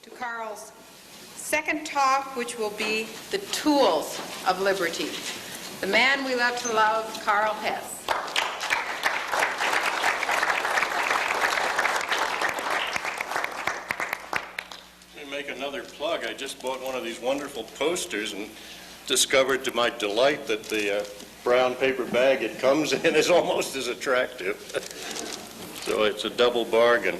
to Karl's second talk, which will be The Tools of Liberty. The man we love to love, Karl Hess. Let me make another plug. I just bought one of these wonderful posters and discovered to my delight that the brown paper bag it comes in is almost as attractive. So it's a double bargain.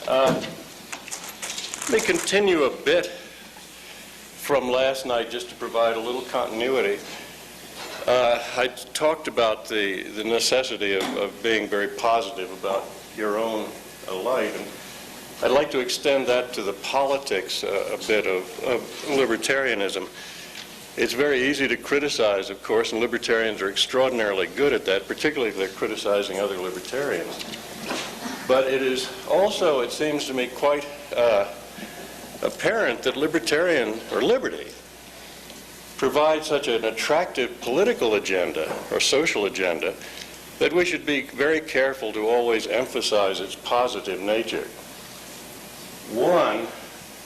Let me continue a bit from last night just to provide a little continuity. I talked about the necessity of being very positive about your own life, and I'd like to extend that to the politics a bit of libertarianism. It's very easy to criticize, of course, and libertarians are extraordinarily good at that, particularly if they're criticizing other libertarians. But it is also, it seems to me, quite apparent that liberty provides such an attractive political agenda or social agenda that we should be very careful to always emphasize its positive nature. One,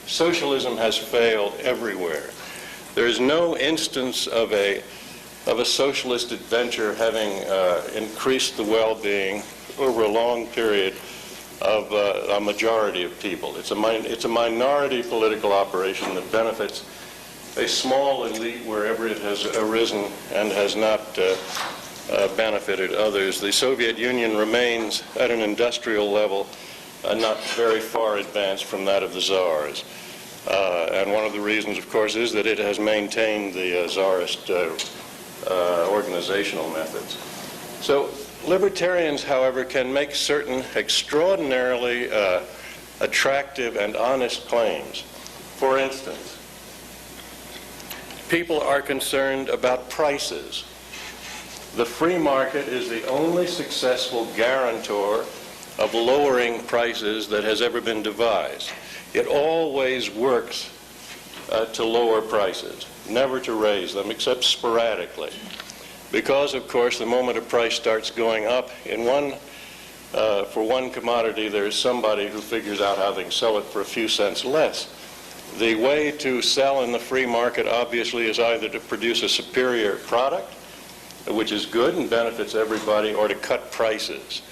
socialism has failed everywhere. There is no instance of a socialist adventure having increased the well-being over a long period of a majority of people. It's a minority political operation that benefits a small elite wherever it has arisen and has not benefited others. The Soviet Union remains at an industrial level not very far advanced from that of the czars. And one of the reasons, of course, is that it has maintained the czarist organizational methods. So libertarians, however, can make certain extraordinarily attractive and honest claims. For instance, people are concerned about prices. The free market is the only successful guarantor of lowering prices that has ever been devised. It always works to lower prices, never to raise them except sporadically. Because, of course, the moment a price starts going up for one commodity, there's somebody who figures out how they can sell it for a few cents less. The way to sell in the free market, obviously, is either to produce a superior product, which is good and benefits everybody, or to cut prices.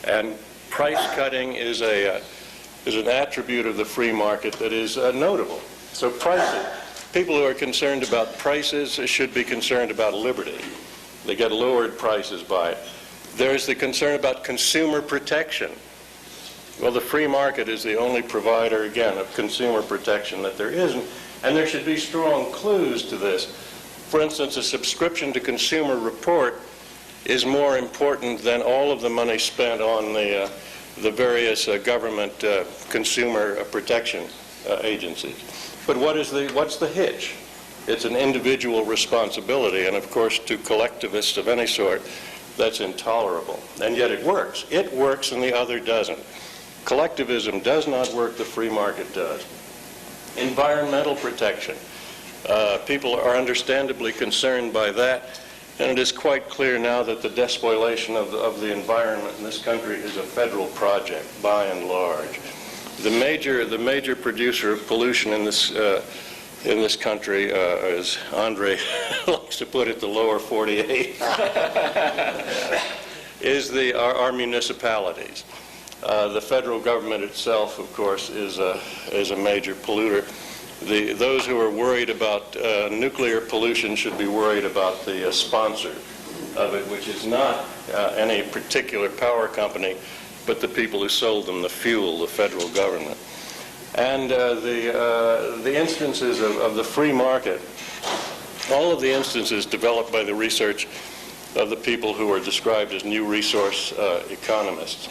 And price cutting is an attribute of the free market that is notable. So people who are concerned about prices should be concerned about liberty. They get lowered prices by it. There's the concern about consumer protection. Well, the free market is the only provider, again, of consumer protection that there isn't, and there should be strong clues to this. For instance, a subscription to Consumer Report is more important than all of the money spent on the various government consumer protection agencies. But what's the hitch? It's an individual responsibility, and of course to collectivists of any sort, that's intolerable. And yet it works. It works and the other doesn't. Collectivism does not work, the free market does. Environmental protection. People are understandably concerned by that, and it is quite clear now that the despoilation of the environment in this country is a federal project, by and large. The major producer of pollution in this country, as Andre likes to put it, the lower 48, is our municipalities. The federal government itself, of course, is a major polluter. Those who are worried about nuclear pollution should be worried about the sponsor of it, which is not any particular power company, but the people who sold them the fuel, the federal government. And the instances of the free market, all of the instances developed by the research of the people who are described as new resource economists,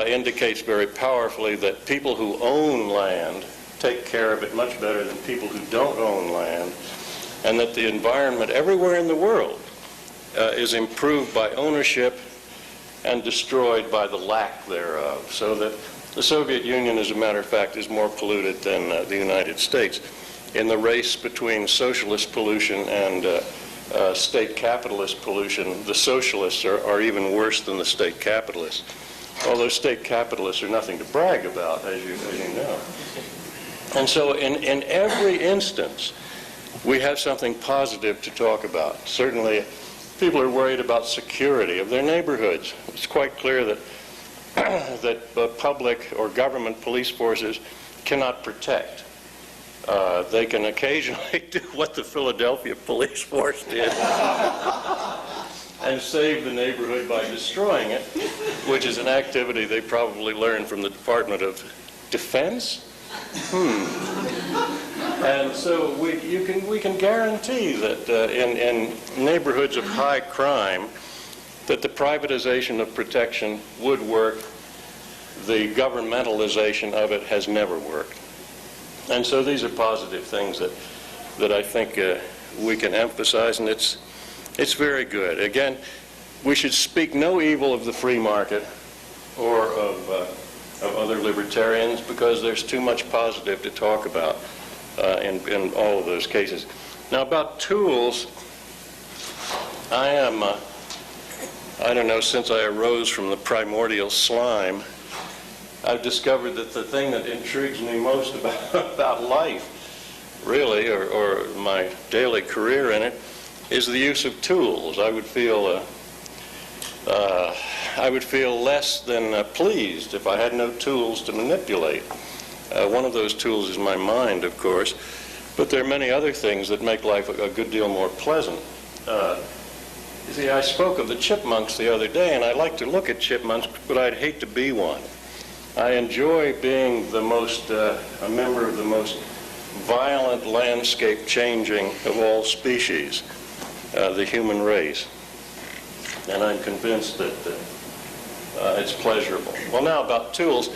indicates very powerfully that people who own land take care of it much better than people who don't own land, and that the environment everywhere in the world is improved by ownership and destroyed by the lack thereof. So that the Soviet Union, as a matter of fact, is more polluted than the United States. In the race between socialist pollution and state capitalist pollution, the socialists are even worse than the state capitalists. although state capitalists are nothing to brag about, as you know. And so in every instance, we have something positive to talk about. Certainly, people are worried about security of their neighborhoods. It's quite clear that that public or government police forces cannot protect. They can occasionally do what the Philadelphia police force did and save the neighborhood by destroying it, which is an activity they probably learned from the Department of Defense. And so we can guarantee that in neighborhoods of high crime, that the privatization of protection would work. The governmentalization of it has never worked. And so these are positive things that I think we can emphasize, and it's very good. Again, we should speak no evil of the free market or of other libertarians, because there's too much positive to talk about in all of those cases. Now, about tools, I am, I don't know, since I arose from the primordial slime, I've discovered that the thing that intrigues me most about life, really, or my daily career in it, is the use of tools. I would feel less than pleased if I had no tools to manipulate. One of those tools is my mind, of course, but there are many other things that make life a good deal more pleasant. You see, I spoke of the chipmunks the other day, and I like to look at chipmunks, but I'd hate to be one. I enjoy being a member of the most violent landscape changing of all species, the human race. And I'm convinced that it's pleasurable. Well, now about tools.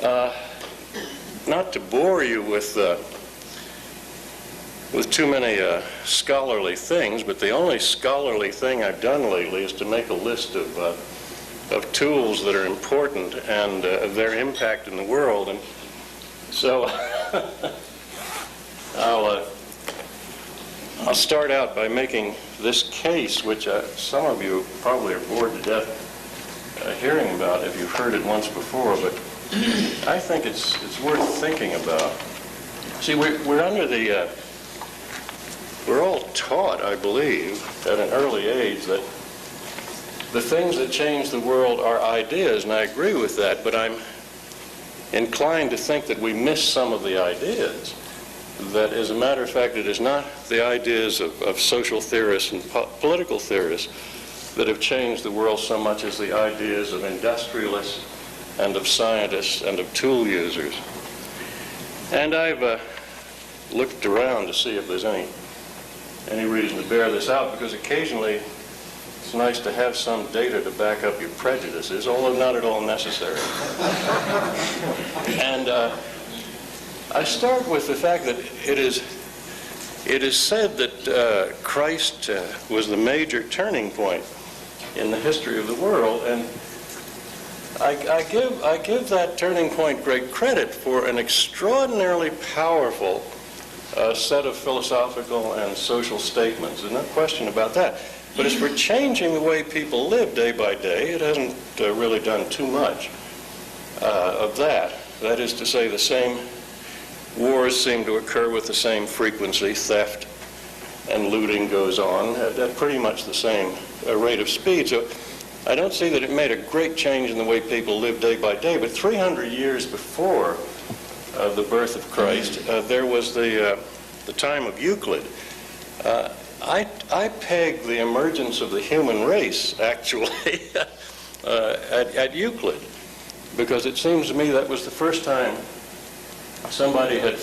Not to bore you with too many scholarly things, but the only scholarly thing I've done lately is to make a list of tools that are important and of their impact in the world. And so I'll start out by making this case, which some of you probably are bored to death hearing about if you've heard it once before, but I think it's worth thinking about. See, we're under the we're all taught, I believe, at an early age that the things that change the world are ideas, and I agree with that, but I'm inclined to think that we miss some of the ideas. That, as a matter of fact, it is not the ideas of social theorists and political theorists that have changed the world so much as the ideas of industrialists and of scientists and of tool users. And I've looked around to see if there's any reason to bear this out, because occasionally it's nice to have some data to back up your prejudices, although not at all necessary. And I start with the fact that it is said that Christ was the major turning point in the history of the world, and I give that turning point great credit for an extraordinarily powerful set of philosophical and social statements. There's no question about that. But as for changing the way people live day by day, it hasn't really done too much of that. That is to say, the same wars seem to occur with the same frequency. Theft and looting goes on at pretty much the same rate of speed. So I don't see that it made a great change in the way people live day by day. But 300 years before the birth of Christ, there was the time of Euclid. I peg the emergence of the human race, actually, at Euclid, because it seems to me that was the first time somebody had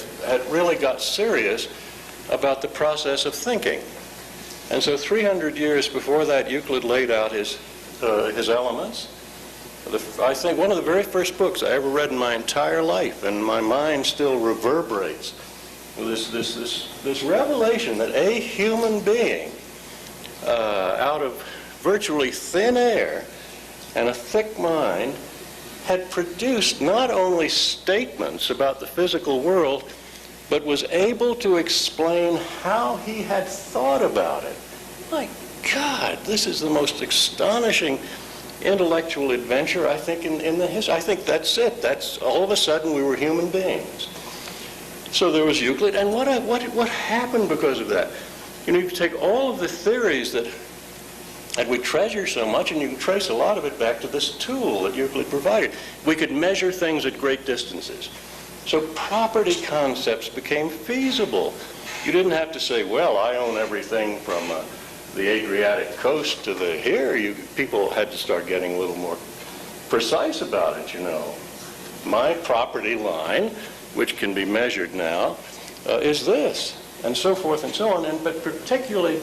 really got serious about the process of thinking. And so 300 years before that, Euclid laid out his elements. I think one of the very first books I ever read in my entire life, and my mind still reverberates, this revelation that a human being out of virtually thin air and a thick mind had produced not only statements about the physical world, but was able to explain how he had thought about it. My God, this is the most astonishing intellectual adventure, I think, in the history. I think that's it. That's all of a sudden we were human beings. So there was Euclid, and what happened because of that? You know, you take all of the theories that we treasure so much, and you can trace a lot of it back to this tool that Euclid provided. We could measure things at great distances. So property concepts became feasible. You didn't have to say, well, I own everything from the Adriatic coast to the here. People had to start getting a little more precise about it, you know. My property line, which can be measured now, is this, and so forth and so on. But particularly,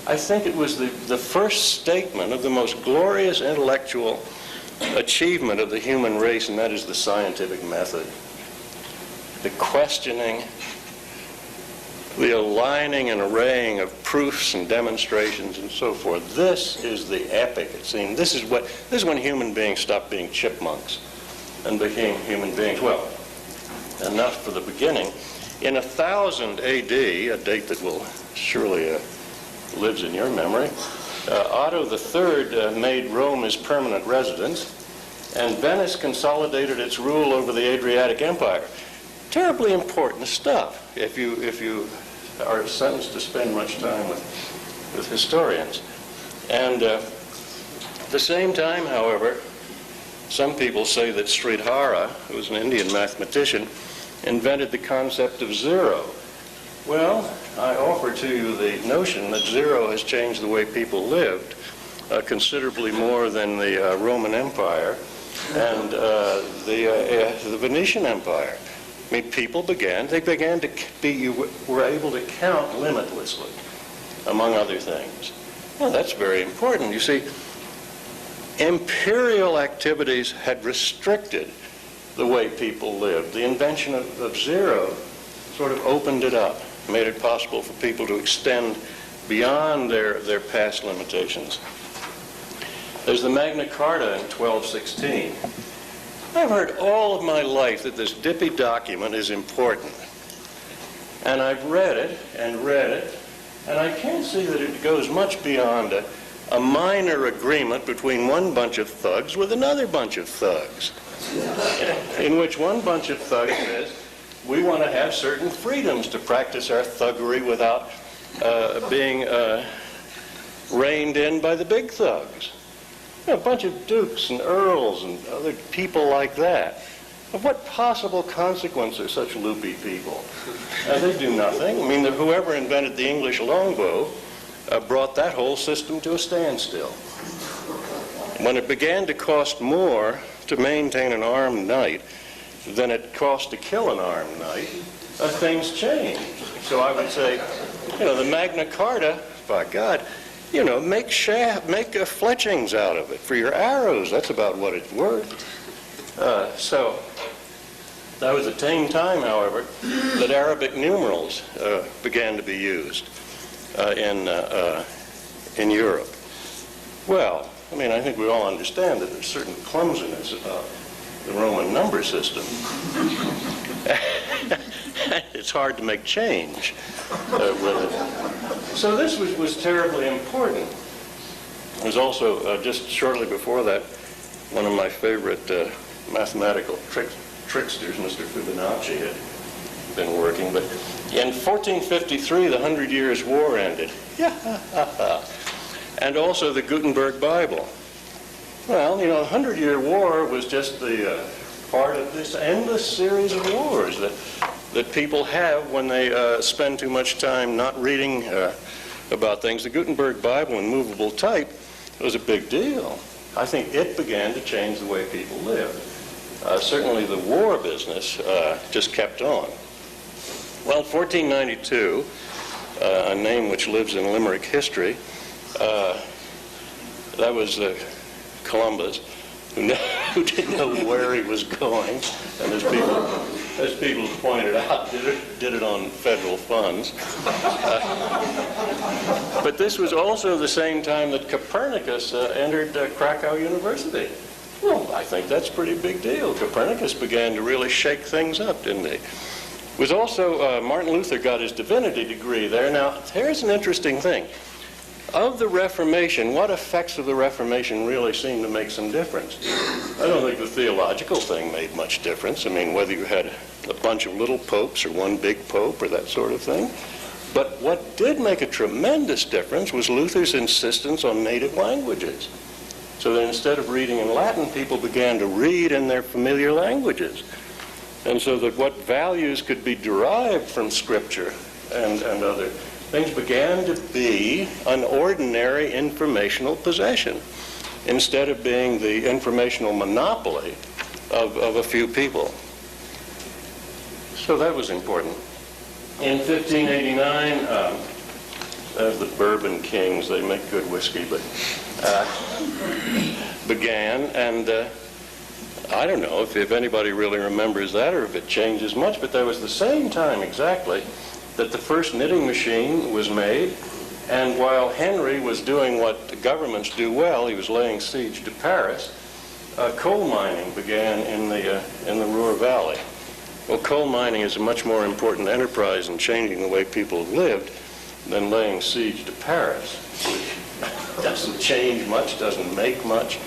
I think it was the first statement of the most glorious intellectual achievement of the human race, and that is the scientific method. The questioning, the aligning and arraying of proofs and demonstrations and so forth. This is the epic, it seemed. This is when human beings stopped being chipmunks and became human beings. Well, enough for the beginning. In 1000 AD, a date that will surely lives in your memory, Otto III made Rome his permanent residence, and Venice consolidated its rule over the Adriatic Empire. Terribly important stuff if you are sentenced to spend much time with historians. And at the same time, however, some people say that Sridhara, who was an Indian mathematician, invented the concept of zero. Well, I offer to you the notion that zero has changed the way people lived considerably more than the Roman Empire and the Venetian Empire. I mean, people began to be, you were able to count limitlessly, among other things. Well, that's very important. You see, imperial activities had restricted the way people lived. The invention of zero sort of opened it up, made it possible for people to extend beyond their past limitations. There's the Magna Carta in 1216. I've heard all of my life that this dippy document is important. And I've read it, and I can't see that it goes much beyond a minor agreement between one bunch of thugs with another bunch of thugs, in which one bunch of thugs says, we want to have certain freedoms to practice our thuggery without being reined in by the big thugs. You know, a bunch of dukes and earls and other people like that. Of what possible consequence are such loopy people? They do nothing. I mean, whoever invented the English longbow brought that whole system to a standstill. When it began to cost more to maintain an armed knight than it cost to kill an armed knight, things changed. So I would say, you know, the Magna Carta, by God, you know, make fletchings out of it for your arrows. That's about what it's worth. So that was a tame time, however, that Arabic numerals began to be used in Europe. Well, I mean, I think we all understand that there's certain clumsiness about the Roman number system. It's hard to make change with it. So this was terribly important. It was also, just shortly before that, one of my favorite mathematical tricksters, Mr. Fibonacci, had been working. But in 1453, the 100 Years' War ended. And also the Gutenberg Bible. Well, you know, the 100-Year War was just the part of this endless series of wars that people have when they spend too much time not reading about things. The Gutenberg Bible in movable type was a big deal. I think it began to change the way people lived. Certainly the war business just kept on. Well, 1492, a name which lives in Limerick history, that was Columbus, who didn't know where he was going, and as people pointed out, did it on federal funds. But this was also the same time that Copernicus entered Krakow University. Well, I think that's a pretty big deal. Copernicus began to really shake things up, didn't he? It was also, Martin Luther got his divinity degree there. Now, here's an interesting thing. of the Reformation, what effects of the Reformation really seem to make some difference? I don't think the theological thing made much difference. I mean, whether you had a bunch of little popes or one big pope or that sort of thing. But what did make a tremendous difference was Luther's insistence on native languages. So that instead of reading in Latin, people began to read in their familiar languages. And so that what values could be derived from Scripture and other things began to be an ordinary informational possession instead of being the informational monopoly of a few people. So that was important. In 1589, as the Bourbon Kings, they make good whiskey, but began, and I don't know if anybody really remembers that or if it changes much, but that was the same time exactly that the first knitting machine was made, and while Henry was doing what the governments do well, he was laying siege to Paris, coal mining began in the Ruhr Valley. Well, coal mining is a much more important enterprise in changing the way people lived than laying siege to Paris, which doesn't change much, doesn't make much,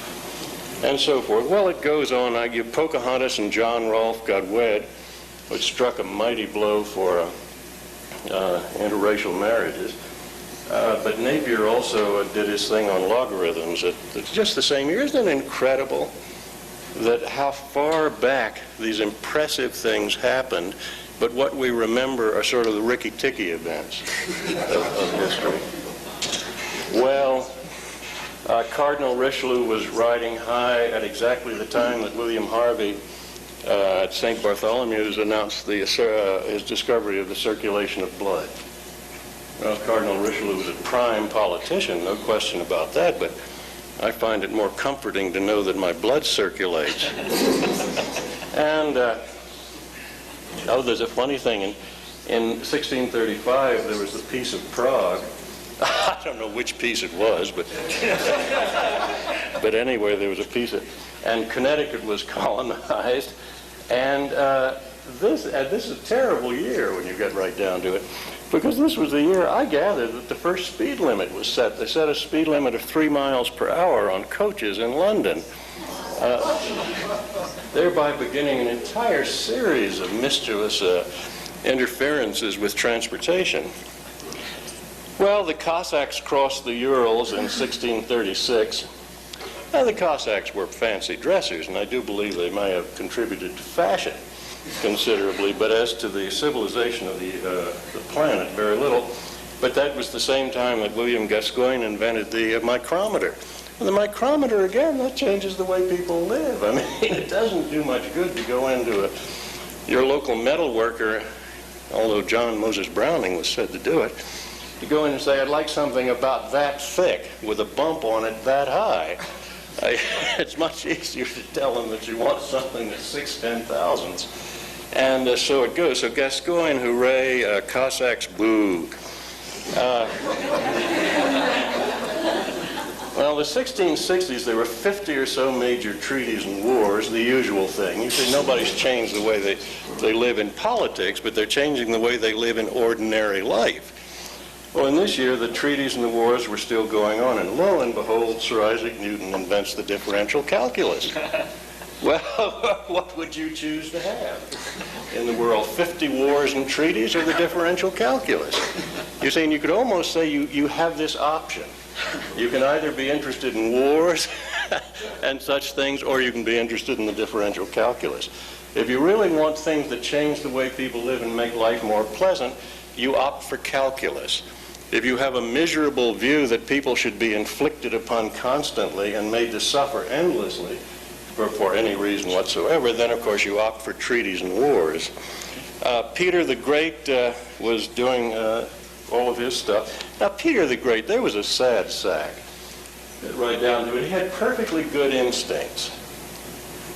and so forth. Well, it goes on. Pocahontas and John Rolfe got wed, which struck a mighty blow for interracial marriages. But Napier also did his thing on logarithms at just the same year. Isn't it incredible that how far back these impressive things happened, but what we remember are sort of the Ricky-Ticky events of history? Well, Cardinal Richelieu was riding high at exactly the time that William Harvey at St. Bartholomew's announced his discovery of the circulation of blood. Well, Cardinal Richelieu was a prime politician, no question about that, but I find it more comforting to know that my blood circulates. And, there's a funny thing. In 1635, there was the Peace of Prague. I don't know which peace it was, but anyway, there was a peace and Connecticut was colonized. And this is a terrible year when you get right down to it, because this was the year, I gather, that the first speed limit was set. They set a speed limit of 3 miles per hour on coaches in London, thereby beginning an entire series of mischievous interferences with transportation. Well, the Cossacks crossed the Urals in 1636. Now, the Cossacks were fancy dressers, and I do believe they may have contributed to fashion considerably, but as to the civilization of the planet, very little. But that was the same time that William Gascoigne invented the micrometer. And the micrometer, again, that changes the way people live. I mean, it doesn't do much good to go into your local metal worker, although John Moses Browning was said to do it, to go in and say, I'd like something about that thick with a bump on it that high. It's much easier to tell them that you want something that's 6/10,000ths. And so it goes. So Gascoigne, hooray, Cossacks, boo. Well, the 1660s, there were 50 or so major treaties and wars, the usual thing. You see, nobody's changed the way they live in politics, but they're changing the way they live in ordinary life. Well, in this year, the treaties and the wars were still going on, and lo and behold, Sir Isaac Newton invents the differential calculus. Well, what would you choose to have in the world, 50 wars and treaties or the differential calculus? You're saying you could almost say you have this option. You can either be interested in wars and such things, or you can be interested in the differential calculus. If you really want things that change the way people live and make life more pleasant, you opt for calculus. If you have a miserable view that people should be inflicted upon constantly and made to suffer endlessly for any reason whatsoever, then of course you opt for treaties and wars. Peter the Great was doing all of his stuff. Now, Peter the Great, there was a sad sack. Right down to it. He had perfectly good instincts.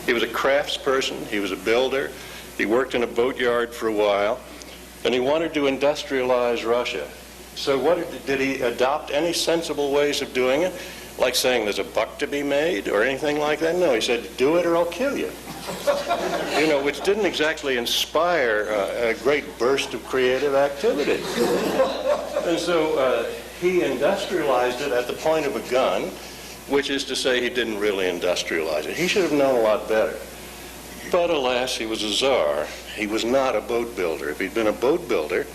He was a craftsperson. He was a builder. He worked in a boatyard for a while. And he wanted to industrialize Russia. So did he adopt any sensible ways of doing it? Like saying there's a buck to be made or anything like that? No, he said, do it or I'll kill you. You know, which didn't exactly inspire a great burst of creative activity. And so he industrialized it at the point of a gun, which is to say he didn't really industrialize it. He should have known a lot better. But alas, he was a czar. He was not a boat builder. If he'd been a boat builder,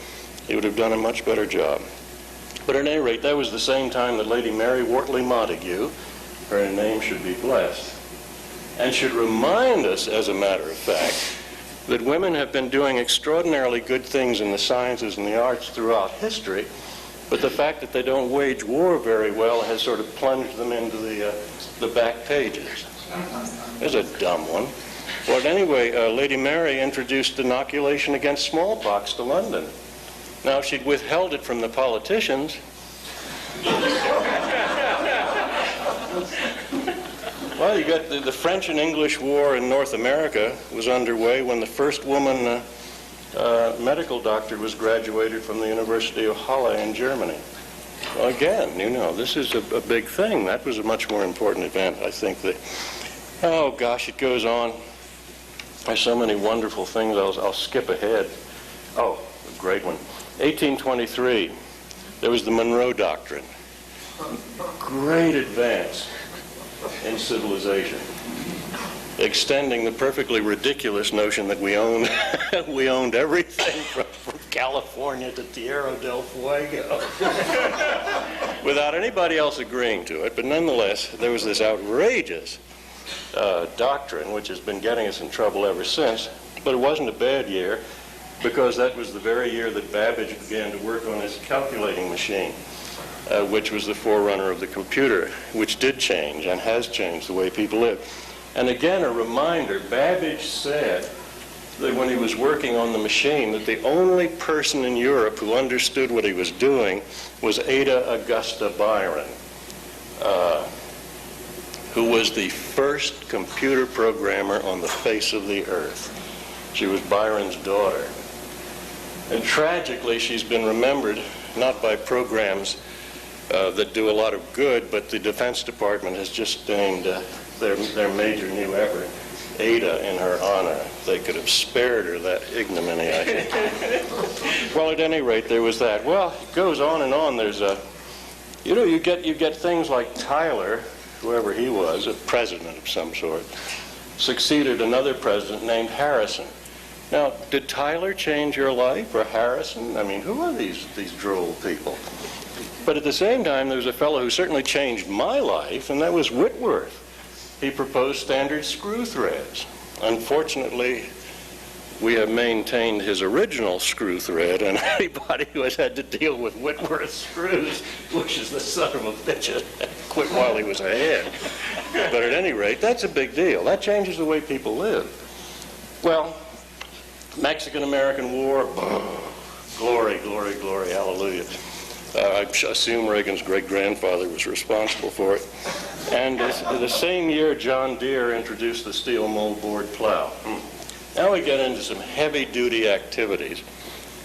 he would have done a much better job. But at any rate, that was the same time that Lady Mary Wortley Montagu, her name should be blessed, and should remind us, as a matter of fact, that women have been doing extraordinarily good things in the sciences and the arts throughout history, but the fact that they don't wage war very well has sort of plunged them into the back pages. There's a dumb one. Well, anyway, Lady Mary introduced inoculation against smallpox to London. Now, if she'd withheld it from the politicians, well, you got the French and English War in North America was underway when the first woman medical doctor was graduated from the University of Halle in Germany. Well, again, you know, this is a big thing. That was a much more important event, I think. Oh, gosh, it goes on. There's so many wonderful things. I'll skip ahead. Oh, a great one. 1823, there was the Monroe Doctrine. Great advance in civilization, extending the perfectly ridiculous notion that we owned we owned everything from California to Tierra del Fuego without anybody else agreeing to it. But nonetheless, there was this outrageous doctrine which has been getting us in trouble ever since. But it wasn't a bad year, because that was the very year that Babbage began to work on his calculating machine, which was the forerunner of the computer, which did change and has changed the way people live. And again, a reminder, Babbage said that when he was working on the machine, that the only person in Europe who understood what he was doing was Ada Augusta Byron, who was the first computer programmer on the face of the earth. She was Byron's daughter. And tragically, she's been remembered not by programs that do a lot of good, but the Defense Department has just named their major new effort, Ada, in her honor. They could have spared her that ignominy, I think. Well, at any rate, there was that. Well, it goes on and on. There's you get things like Tyler, whoever he was, a president of some sort, succeeded another president named Harrison. Now, did Tyler change your life, or Harrison? I mean, who are these droll people? But at the same time, there was a fellow who certainly changed my life, and that was Whitworth. He proposed standard screw threads. Unfortunately, we have maintained his original screw thread, and anybody who has had to deal with Whitworth screws wishes the son of a bitch had quit while he was ahead. But at any rate, that's a big deal. That changes the way people live. Well, Mexican-American War, glory, glory, glory, hallelujah. I assume Reagan's great-grandfather was responsible for it. And the same year, John Deere introduced the steel moldboard plow. Now we get into some heavy-duty activities,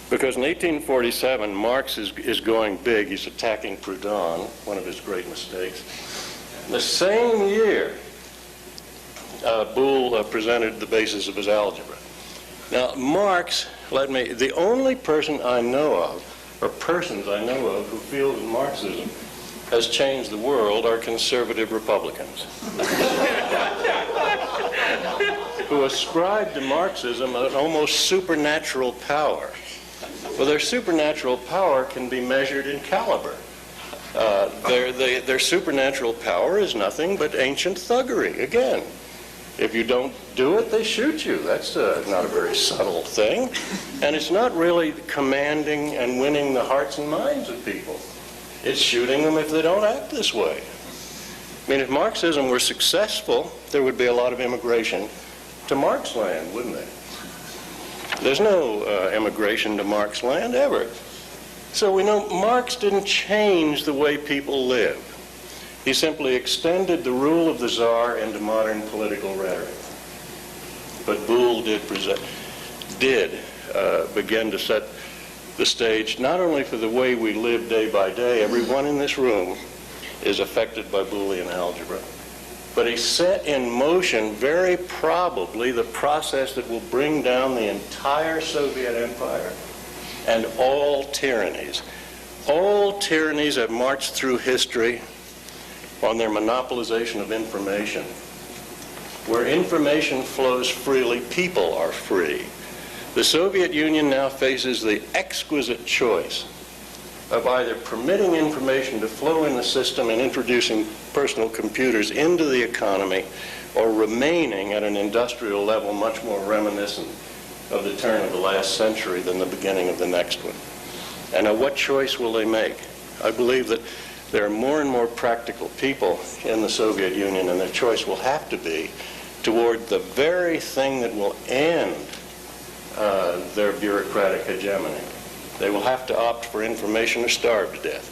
because in 1847, Marx is going big. He's attacking Proudhon, one of his great mistakes. The same year, Boole presented the basis of his algebra. Now, Marx, the only person I know of, or persons I know of, who feel that Marxism has changed the world are conservative Republicans who ascribe to Marxism an almost supernatural power. Well, their supernatural power can be measured in caliber. Their supernatural power is nothing but ancient thuggery, again. If you don't do it, they shoot you. That's not a very subtle thing. And it's not really commanding and winning the hearts and minds of people. It's shooting them if they don't act this way. I mean, if Marxism were successful, there would be a lot of immigration to Marx land, wouldn't there? There's no immigration to Marx land ever. So we know Marx didn't change the way people live. He simply extended the rule of the Tsar into modern political rhetoric. But Boole did begin to set the stage not only for the way we live day by day. Everyone in this room is affected by Boolean algebra. But he set in motion very probably the process that will bring down the entire Soviet empire and all tyrannies. All tyrannies have marched through history on their monopolization of information. Where information flows freely, people are free. The Soviet Union now faces the exquisite choice of either permitting information to flow in the system and introducing personal computers into the economy, or remaining at an industrial level much more reminiscent of the turn of the last century than the beginning of the next one. And now what choice will they make? I believe that there are more and more practical people in the Soviet Union, and their choice will have to be toward the very thing that will end their bureaucratic hegemony. They will have to opt for information or starve to death,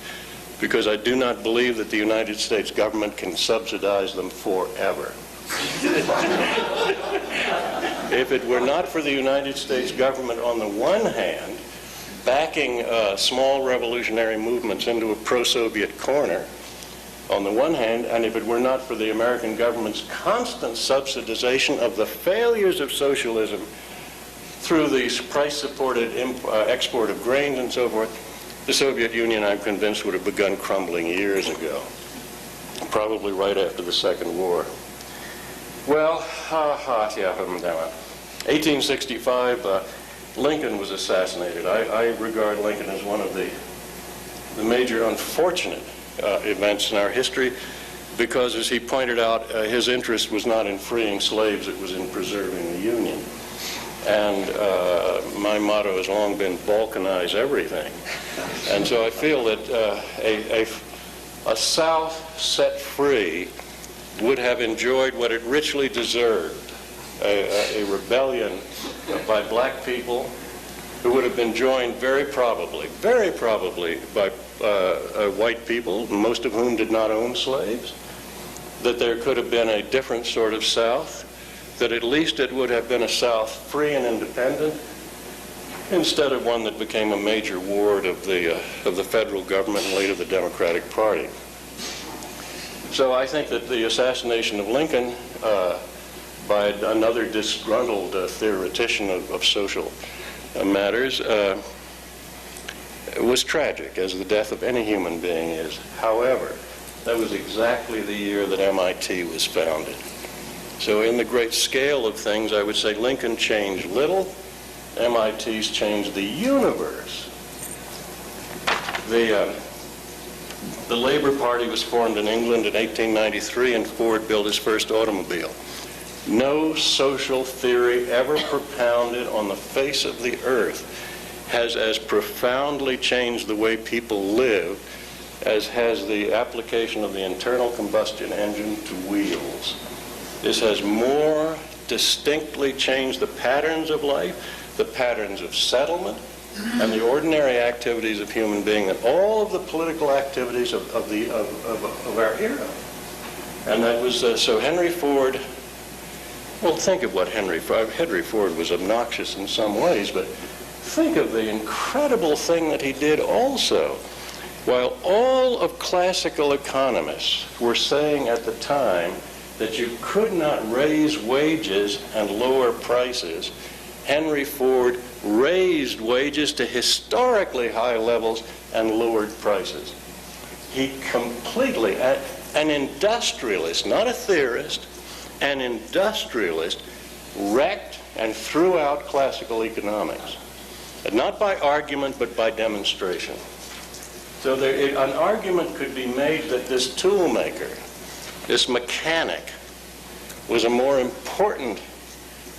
because I do not believe that the United States government can subsidize them forever. If it were not for the United States government, on the one hand, backing small revolutionary movements into a pro-Soviet corner, on the one hand, and if it were not for the American government's constant subsidization of the failures of socialism through the price-supported export of grains and so forth, the Soviet Union, I'm convinced, would have begun crumbling years ago, probably right after the Second War. Well, 1865, Lincoln was assassinated. I regard Lincoln as one of the major unfortunate events in our history, because, as he pointed out, his interest was not in freeing slaves, it was in preserving the Union. And my motto has long been balkanize everything. And so I feel that a South set free would have enjoyed what it richly deserved, a rebellion by black people who would have been joined very probably by white people, most of whom did not own slaves, that there could have been a different sort of South, that at least it would have been a South free and independent, instead of one that became a major ward of the federal government and later the Democratic Party. So I think that the assassination of Lincoln by another disgruntled theoretician of social matters was tragic, as the death of any human being is. However, that was exactly the year that MIT was founded. So in the great scale of things, I would say Lincoln changed little, MIT's changed the universe. The Labor Party was formed in England in 1893, and Ford built his first automobile. No social theory ever propounded on the face of the earth has as profoundly changed the way people live as has the application of the internal combustion engine to wheels. This has more distinctly changed the patterns of life, the patterns of settlement, and the ordinary activities of human being than all of the political activities of our era. And that was, so Henry Ford, well, think of what Henry Ford was obnoxious in some ways, but think of the incredible thing that he did also. While all of classical economists were saying at the time that you could not raise wages and lower prices, Henry Ford raised wages to historically high levels and lowered prices. He completely, an industrialist, not a theorist, an industrialist, wrecked and threw out classical economics. And not by argument, but by demonstration. So an argument could be made that this toolmaker, this mechanic, was a more important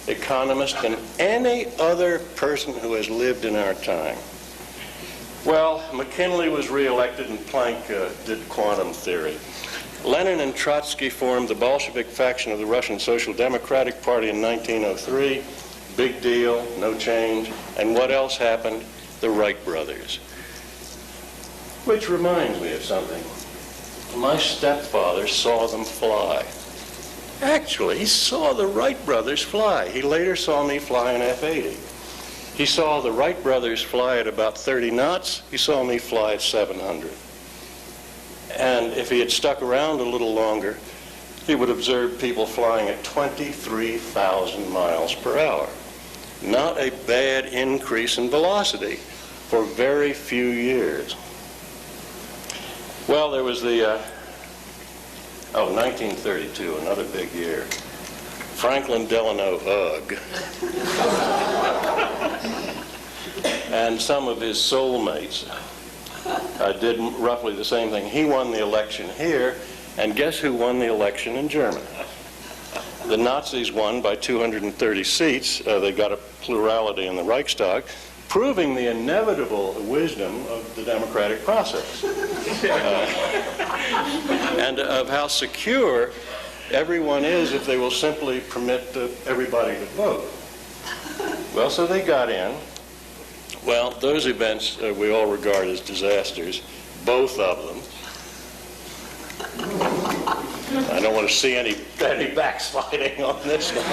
economist than any other person who has lived in our time. Well, McKinley was reelected and Planck did quantum theory. Lenin and Trotsky formed the Bolshevik faction of the Russian Social Democratic Party in 1903. Big deal, no change. And what else happened? The Wright brothers. Which reminds me of something. My stepfather saw them fly. Actually, he saw the Wright brothers fly. He later saw me fly an F-80. He saw the Wright brothers fly at about 30 knots. He saw me fly at 700. And if he had stuck around a little longer, he would observe people flying at 23,000 miles per hour. Not a bad increase in velocity for very few years. Well, there was the, 1932, another big year. Franklin Delano Ugg and some of his soulmates did roughly the same thing. He won the election here, and guess who won the election in Germany? The Nazis won by 230 seats. They got a plurality in the Reichstag, proving the inevitable wisdom of the democratic process and of how secure everyone is if they will simply permit everybody to vote. Well, so they got in. Well, those events we all regard as disasters, both of them. I don't want to see any backsliding on this one.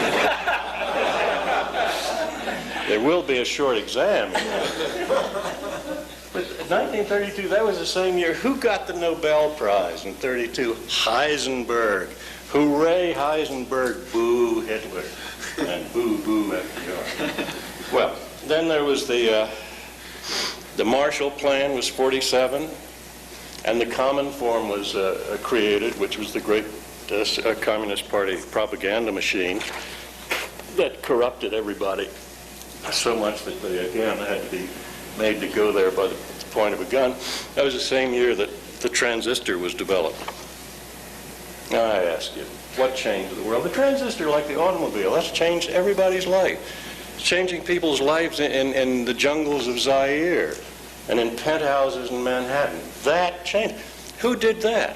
There will be a short exam. But 1932, that was the same year. Who got the Nobel Prize in 32? Heisenberg. Hooray, Heisenberg, boo, Hitler, and boo, boo, FDR. Well, then there was the Marshall Plan was 47, and the Common Form was created, which was the great Communist Party propaganda machine that corrupted everybody so much that they, again, had to be made to go there by the point of a gun. That was the same year that the transistor was developed. Now I ask you, what changed the world? The transistor, like the automobile, that's changed everybody's life. It's changing people's lives in the jungles of Zaire and in penthouses in Manhattan. That changed. Who did that?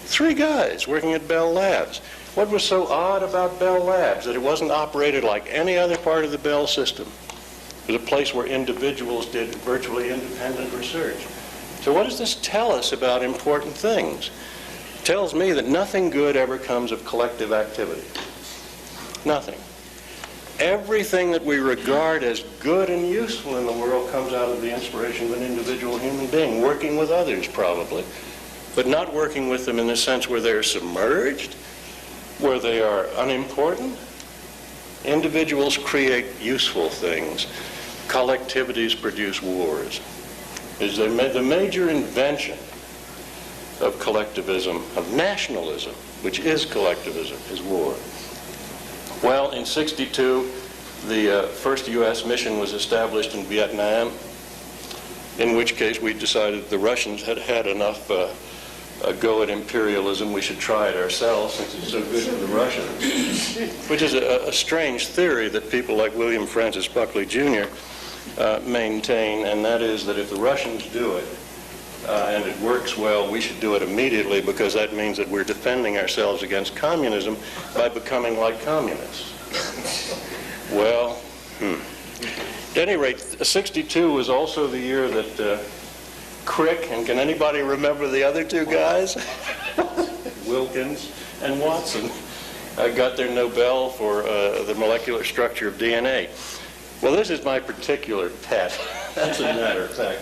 Three guys working at Bell Labs. What was so odd about Bell Labs? That it wasn't operated like any other part of the Bell system. It was a place where individuals did virtually independent research. So what does this tell us about important things? It tells me that nothing good ever comes of collective activity. Nothing. Everything that we regard as good and useful in the world comes out of the inspiration of an individual human being, working with others probably, but not working with them in the sense where they're submerged, where they are unimportant. Individuals create useful things. Collectivities produce wars. The major invention of collectivism, of nationalism, which is collectivism, is war. Well, in '62, the first U.S. mission was established in Vietnam, in which case we decided the Russians had had enough go at imperialism. We should try it ourselves since it's so good for the Russians, which is a strange theory that people like William Francis Buckley Jr. Maintain, and that is that if the Russians do it, and it works well, we should do it immediately, because that means that we're defending ourselves against communism by becoming like communists. Well, at any rate, '62 was also the year that Crick, and can anybody remember the other two guys? Wilkins and Watson got their Nobel for the molecular structure of DNA. Well, this is my particular pet. That's a matter of fact.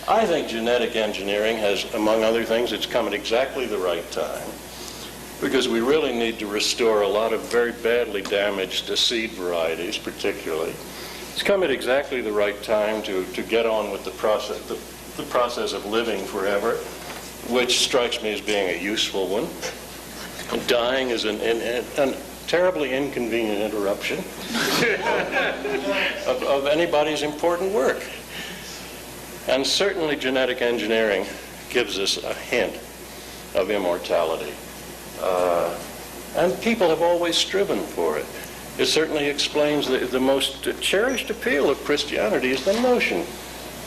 I think genetic engineering has, among other things, it's come at exactly the right time, because we really need to restore a lot of very badly damaged seed varieties, particularly. It's come at exactly the right time to get on with the process of living forever, which strikes me as being a useful one. And dying is an terribly inconvenient interruption of anybody's important work. And certainly genetic engineering gives us a hint of immortality. And people have always striven for it. It certainly explains the most cherished appeal of Christianity is the notion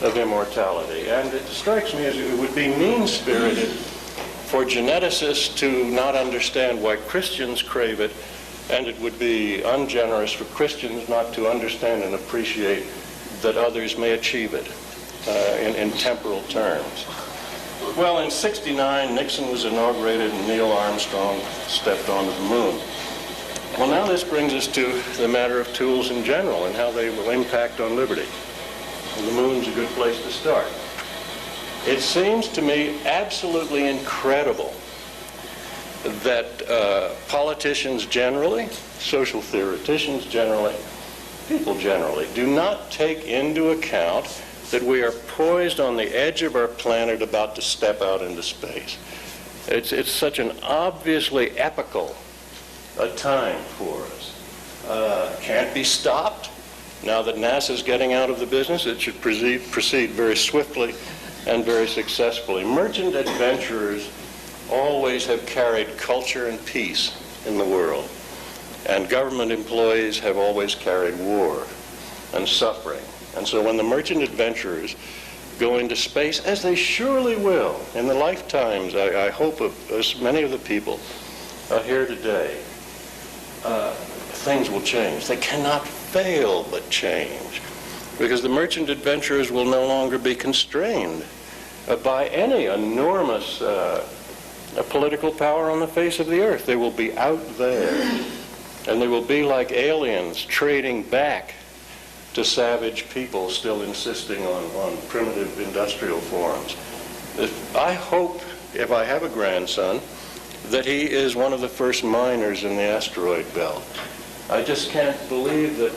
of immortality. And it strikes me as it would be mean-spirited for geneticists to not understand why Christians crave it, and it would be ungenerous for Christians not to understand and appreciate that others may achieve it in temporal terms. Well, in '69, Nixon was inaugurated and Neil Armstrong stepped onto the moon. Well, now this brings us to the matter of tools in general and how they will impact on liberty. And the moon's a good place to start. It seems to me absolutely incredible that politicians generally, social theoreticians generally, people generally, do not take into account that we are poised on the edge of our planet about to step out into space. It's such an obviously epical a time for us. Can't be stopped. Now that NASA's getting out of the business, it should proceed very swiftly and very successfully. Merchant adventurers always have carried culture and peace in the world. And government employees have always carried war and suffering. And so when the merchant adventurers go into space, as they surely will in the lifetimes, I hope, of as many of the people here today, things will change. They cannot fail but change, because the merchant adventurers will no longer be constrained by any enormous political power on the face of the earth. They will be out there, and they will be like aliens trading back to savage people still insisting on primitive industrial forms. I hope, if I have a grandson, that he is one of the first miners in the asteroid belt. I just can't believe that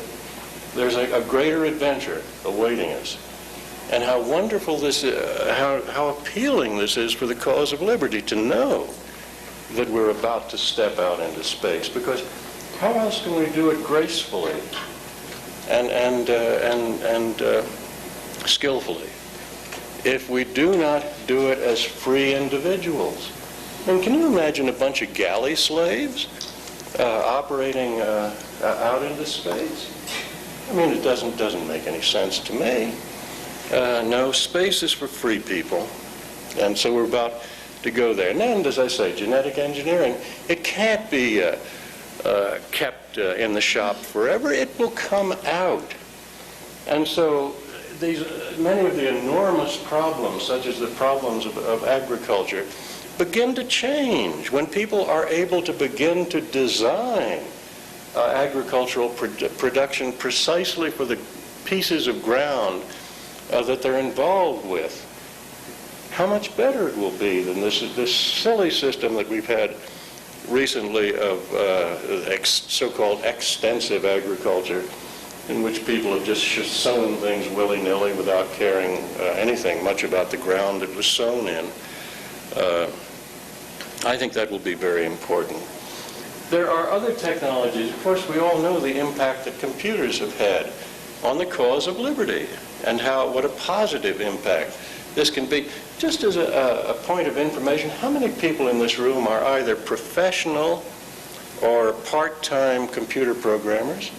there's a greater adventure awaiting us. And how wonderful this is, how appealing this is for the cause of liberty, to know that we're about to step out into space. Because how else can we do it gracefully and skillfully if we do not do it as free individuals? I mean, can you imagine a bunch of galley slaves operating out into space? I mean, it doesn't make any sense to me. No, space is for free people, and so we're about to go there. And then, as I say, genetic engineering, it can't be kept in the shop forever. It will come out. And so many of the enormous problems, such as the problems of agriculture, begin to change when people are able to begin to design agricultural production precisely for the pieces of ground that they're involved with. How much better it will be than this silly system that we've had recently of so-called extensive agriculture, in which people have just sown things willy-nilly without caring anything much about the ground it was sown in. I think that will be very important. There are other technologies. Of course, we all know the impact that computers have had on the cause of liberty, and what a positive impact this can be. Just as a point of information, how many people in this room are either professional or part-time computer programmers?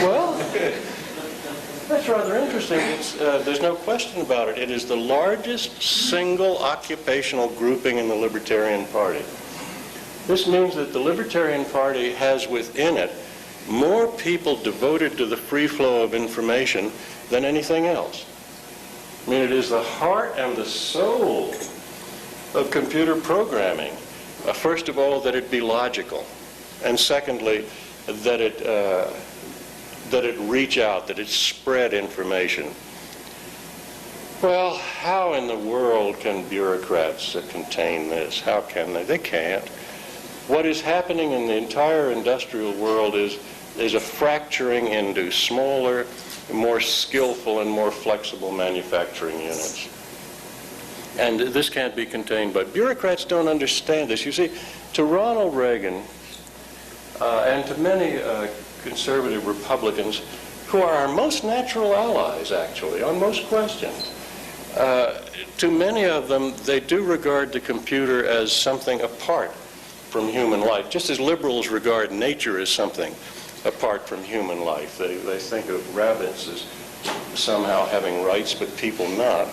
Well, that's rather interesting. There's no question about it. It is the largest single occupational grouping in the Libertarian Party. This means that the Libertarian Party has within it more people devoted to the free flow of information than anything else. I mean, it is the heart and the soul of computer programming. First of all, that it be logical, and secondly, that it reach out, that it spread information. Well, how in the world can bureaucrats contain this? How can they? They can't. What is happening in the entire industrial world is a fracturing into smaller, more skillful, and more flexible manufacturing units. And this can't be contained, but bureaucrats don't understand this. You see, to Ronald Reagan and to many conservative Republicans, who are our most natural allies, actually, on most questions, to many of them, they do regard the computer as something apart from human life, just as liberals regard nature as something apart from human life. They think of rabbits as somehow having rights, but people not.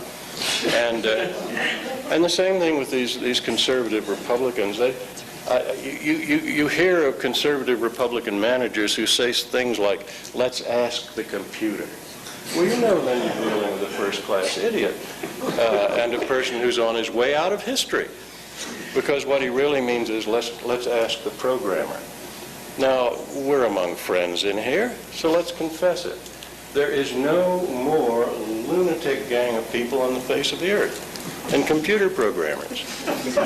And the same thing with these conservative Republicans. You hear of conservative Republican managers who say things like, "Let's ask the computer." Well, you know then you're dealing with a first-class idiot and a person who's on his way out of history, because what he really means is let's ask the programmer. Now, we're among friends in here, so let's confess it. There is no more lunatic gang of people on the face of the earth than computer programmers.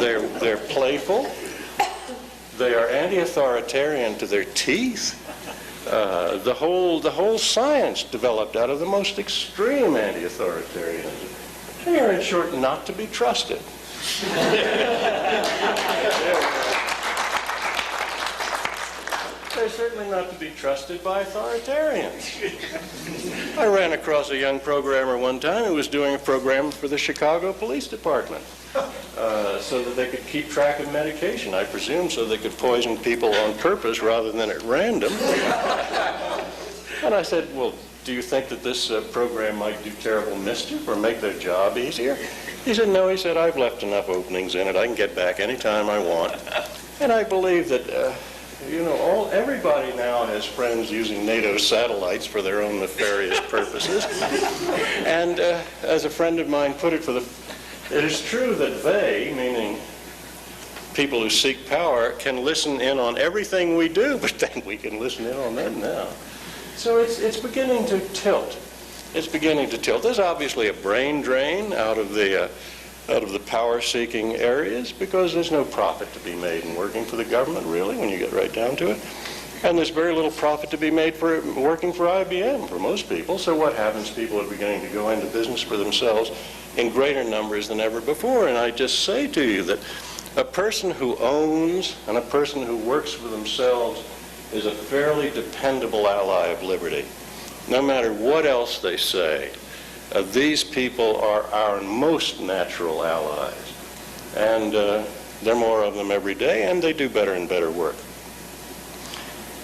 They're playful. They are anti-authoritarian to their teeth. The whole science developed out of the most extreme anti-authoritarianism. They are, in short, not to be trusted. They're certainly not to be trusted by authoritarians. I ran across a young programmer one time who was doing a program for the Chicago Police Department so that they could keep track of medication, I presume, so they could poison people on purpose rather than at random. And I said, well, do you think that this program might do terrible mischief or make their job easier? He said, no. He said, I've left enough openings in it. I can get back anytime I want. And I believe that, everybody now has friends using NATO satellites for their own nefarious purposes. And as a friend of mine put it, it is true that they, meaning people who seek power, can listen in on everything we do, but then we can listen in on them now. So it's beginning to tilt. It's beginning to tilt. There's obviously a brain drain out of the power-seeking areas because there's no profit to be made in working for the government, really, when you get right down to it. And there's very little profit to be made for working for IBM for most people. So what happens? People are beginning to go into business for themselves in greater numbers than ever before. And I just say to you that a person who owns and a person who works for themselves is a fairly dependable ally of liberty. No matter what else they say, these people are our most natural allies. And there are more of them every day, and they do better and better work.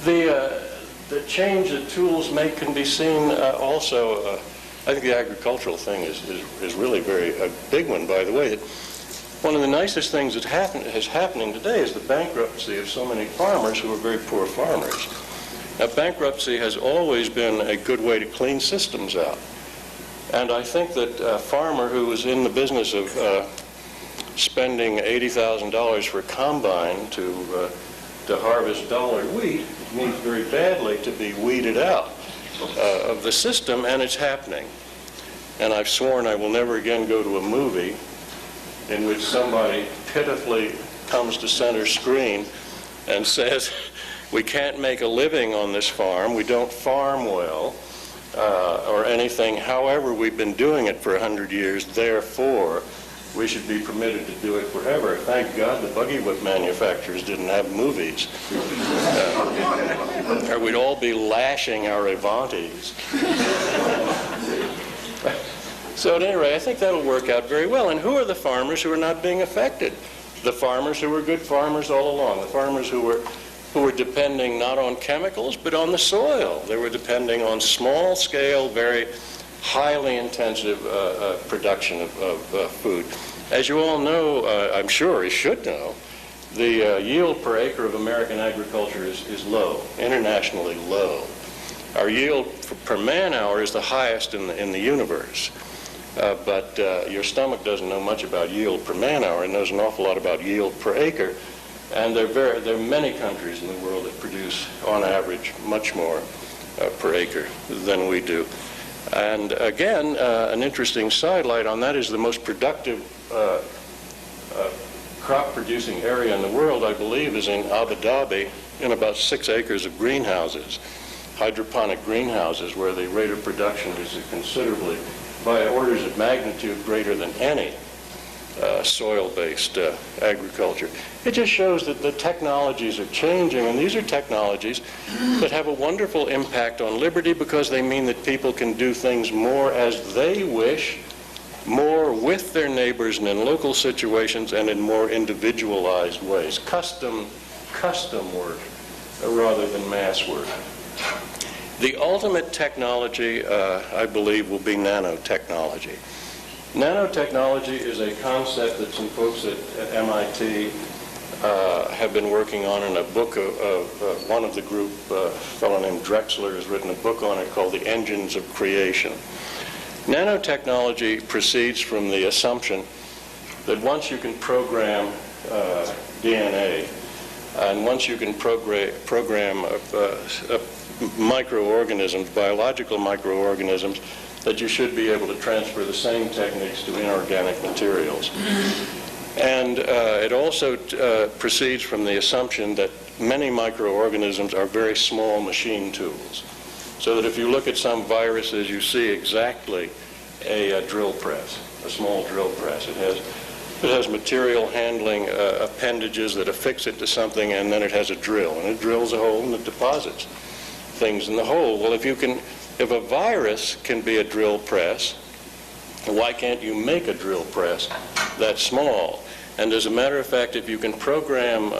The change that tools make can be seen also. I think the agricultural thing is really a big one, by the way. One of the nicest things that is happening today is the bankruptcy of so many farmers who are very poor farmers. Now, bankruptcy has always been a good way to clean systems out. And I think that a farmer who is in the business of spending $80,000 for a combine to harvest dollar wheat needs very badly to be weeded out of the system, and it's happening. And I've sworn I will never again go to a movie in which somebody pitifully comes to center screen and says, we can't make a living on this farm, we don't farm well, or anything. However, we've been doing it for 100 years, therefore, we should be permitted to do it forever. Thank God the buggy whip manufacturers didn't have movies. Or we'd all be lashing our Avantis. So at any rate, I think that'll work out very well. And who are the farmers who are not being affected? The farmers who were good farmers all along. The farmers who were depending not on chemicals, but on the soil. They were depending on small-scale, very highly intensive production of food. As you all know, I'm sure you should know, the yield per acre of American agriculture is low, internationally low. Our yield per man-hour is the highest in the universe. But your stomach doesn't know much about yield per man-hour. It knows an awful lot about yield per acre. And there are many countries in the world that produce, on average, much more per acre than we do. And again, an interesting sidelight on that is the most productive crop-producing area in the world, I believe, is in Abu Dhabi, in about 6 acres of greenhouses, hydroponic greenhouses, where the rate of production is considerably, by orders of magnitude, greater than any soil-based agriculture. It just shows that the technologies are changing, and these are technologies that have a wonderful impact on liberty because they mean that people can do things more as they wish, more with their neighbors and in local situations and in more individualized ways. Custom work rather than mass work. The ultimate technology, I believe, will be nanotechnology. Nanotechnology is a concept that some folks at MIT have been working on in a book of one of the group, a fellow named Drexler has written a book on it called The Engines of Creation. Nanotechnology proceeds from the assumption that once you can program DNA, and once you can program microorganisms, biological microorganisms, that you should be able to transfer the same techniques to inorganic materials. And it also proceeds from the assumption that many microorganisms are very small machine tools. So that if you look at some viruses, you see exactly a drill press, a small drill press. It has material handling appendages that affix it to something, and then it has a drill, and it drills a hole and it deposits things in the hole. Well, if a virus can be a drill press, why can't you make a drill press that small? And as a matter of fact, if you can program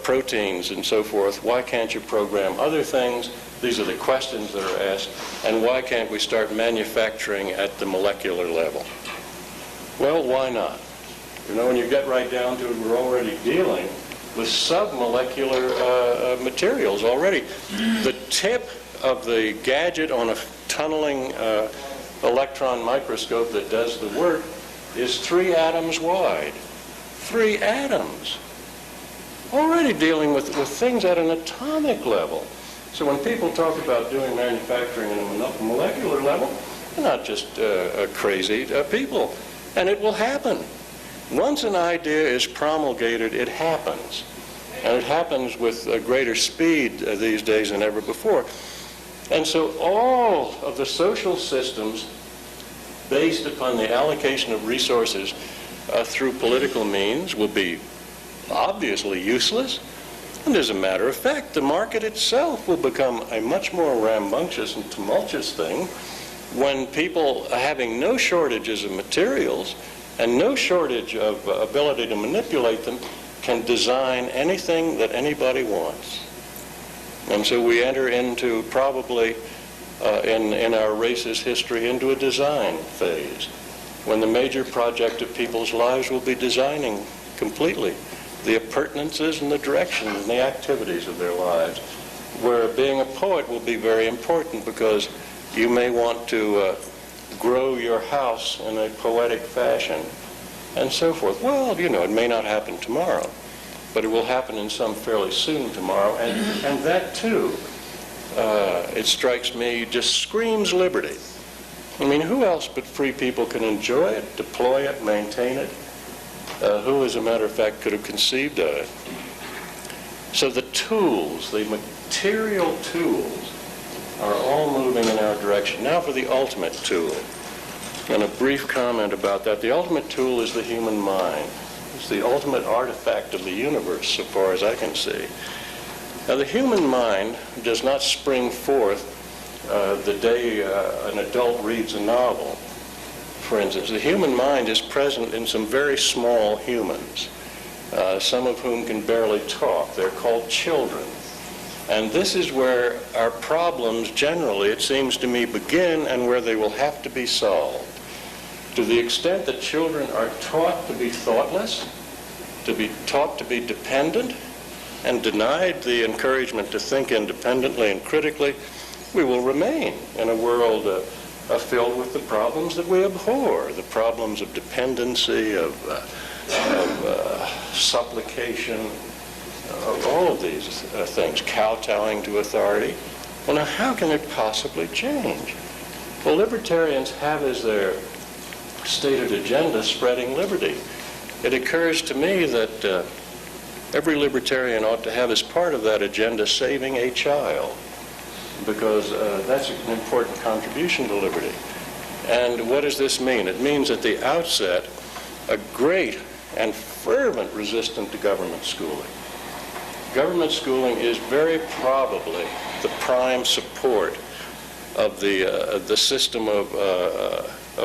proteins and so forth, why can't you program other things? These are the questions that are asked. And why can't we start manufacturing at the molecular level? Well, why not? You know, when you get right down to it, we're already dealing with submolecular materials already. The tip of the gadget on a tunneling electron microscope that does the work is 3 atoms wide. 3 atoms. Already dealing with things at an atomic level. So when people talk about doing manufacturing at a molecular level, they're not just crazy people. And it will happen. Once an idea is promulgated, it happens. And it happens with a greater speed these days than ever before. And so all of the social systems based upon the allocation of resources through political means will be obviously useless. And as a matter of fact, the market itself will become a much more rambunctious and tumultuous thing when people, having no shortages of materials and no shortage of ability to manipulate them, can design anything that anybody wants. And so we enter into probably, in our race's history, into a design phase, when the major project of people's lives will be designing completely the appurtenances and the directions and the activities of their lives, where being a poet will be very important because you may want to grow your house in a poetic fashion and so forth. Well, you know, it may not happen tomorrow, but it will happen in some fairly soon tomorrow, and that too, it strikes me, just screams liberty. I mean, who else but free people can enjoy it, deploy it, maintain it? Who, as a matter of fact, could have conceived of it? So the tools, the material tools, are all moving in our direction. Now for the ultimate tool, and a brief comment about that. The ultimate tool is the human mind. It's the ultimate artifact of the universe, so far as I can see. Now, the human mind does not spring forth the day an adult reads a novel. For instance, the human mind is present in some very small humans, some of whom can barely talk. They're called children. And this is where our problems generally, it seems to me, begin and where they will have to be solved. To the extent that children are taught to be thoughtless, to be taught to be dependent, and denied the encouragement to think independently and critically, we will remain in a world filled with the problems that we abhor, the problems of dependency, of supplication, of all of these things, kowtowing to authority. Well, now, how can it possibly change? Well, libertarians have as their stated agenda spreading liberty. It occurs to me that every libertarian ought to have as part of that agenda saving a child, because that's an important contribution to liberty. And what does this mean? It means at the outset a great and fervent resistance to government schooling. Government schooling is very probably the prime support of the system of